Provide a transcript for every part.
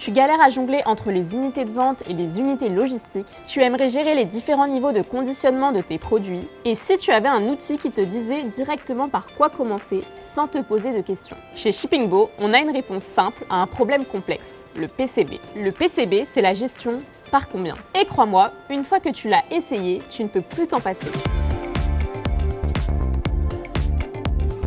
Tu galères à jongler entre les unités de vente et les unités logistiques. Tu aimerais gérer les différents niveaux de conditionnement de tes produits. Et si tu avais un outil qui te disait directement par quoi commencer sans te poser de questions. Chez Shippingbo, on a une réponse simple à un problème complexe, le PCB. Le PCB, c'est la gestion par combien. Et crois-moi, une fois que tu l'as essayé, tu ne peux plus t'en passer.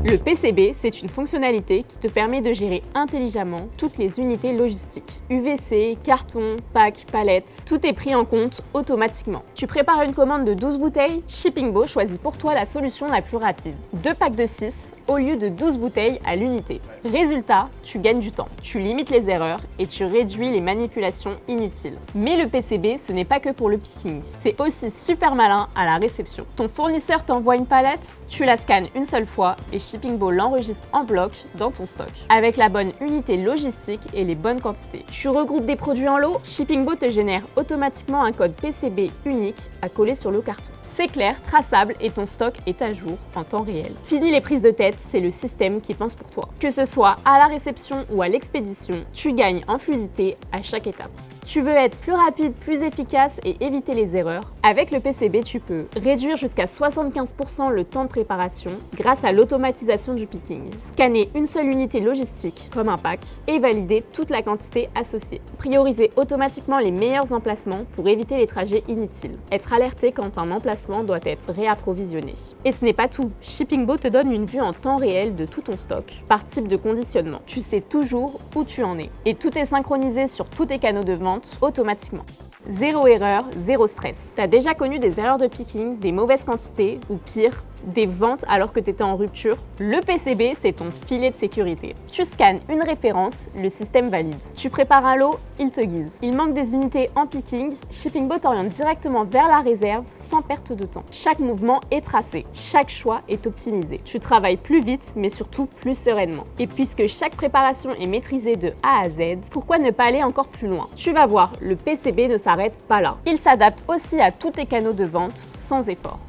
Le PCB, c'est une fonctionnalité qui te permet de gérer intelligemment toutes les unités logistiques. UVC, carton, pack, palette, tout est pris en compte automatiquement. Tu prépares une commande de 12 bouteilles, Shippingbo choisit pour toi la solution la plus rapide. 2 packs de 6 au lieu de 12 bouteilles à l'unité. Résultat, tu gagnes du temps, tu limites les erreurs et tu réduis les manipulations inutiles. Mais le PCB, ce n'est pas que pour le picking, c'est aussi super malin à la réception. Ton fournisseur t'envoie une palette, tu la scannes une seule fois et Shippingbo l'enregistre en bloc dans ton stock. Avec la bonne unité logistique et les bonnes quantités. Tu regroupes des produits en lot, Shippingbo te génère automatiquement un code PCB unique à coller sur le carton. C'est clair, traçable et ton stock est à jour en temps réel. Fini les prises de tête, c'est le système qui pense pour toi. Que ce soit à la réception ou à l'expédition, tu gagnes en fluidité à chaque étape. Tu veux être plus rapide, plus efficace et éviter les erreurs? Avec le PCB, tu peux réduire jusqu'à 75% le temps de préparation grâce à l'automatisation du picking, scanner une seule unité logistique comme un pack et valider toute la quantité associée. Prioriser automatiquement les meilleurs emplacements pour éviter les trajets inutiles. Être alerté quand un emplacement doit être réapprovisionné. Et ce n'est pas tout. Shippingbo te donne une vue en temps réel de tout ton stock par type de conditionnement. Tu sais toujours où tu en es. Et tout est synchronisé sur tous tes canaux de vente automatiquement. Zéro erreur, zéro stress. T'as déjà connu des erreurs de picking, des mauvaises quantités ou pire, des ventes alors que tu étais en rupture? Le PCB, c'est ton filet de sécurité. Tu scannes une référence, le système valide. Tu prépares un lot, il te guide. Il manque des unités en picking, Shippingbo t'oriente directement vers la réserve sans perte de temps. Chaque mouvement est tracé, chaque choix est optimisé. Tu travailles plus vite, mais surtout plus sereinement. Et puisque chaque préparation est maîtrisée de A à Z, pourquoi ne pas aller encore plus loin? Tu vas voir, le PCB ne s'arrête pas là. Il s'adapte aussi à tous tes canaux de vente sans effort.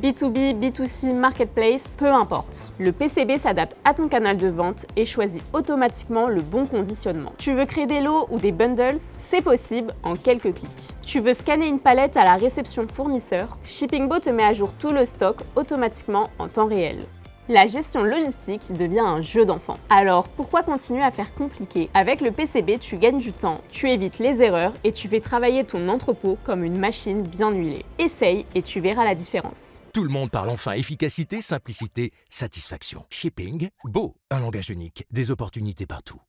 B2B, B2C, Marketplace, peu importe. Le PCB s'adapte à ton canal de vente et choisit automatiquement le bon conditionnement. Tu veux créer des lots ou des bundles? C'est possible en quelques clics. Tu veux scanner une palette à la réception fournisseur? Shippingbo te met à jour tout le stock automatiquement en temps réel. La gestion logistique devient un jeu d'enfant. Alors, pourquoi continuer à faire compliqué? Avec le PCB, tu gagnes du temps, tu évites les erreurs et tu fais travailler ton entrepôt comme une machine bien huilée. Essaye et tu verras la différence. Tout le monde parle enfin efficacité, simplicité, satisfaction. Shippingbo, un langage unique, des opportunités partout.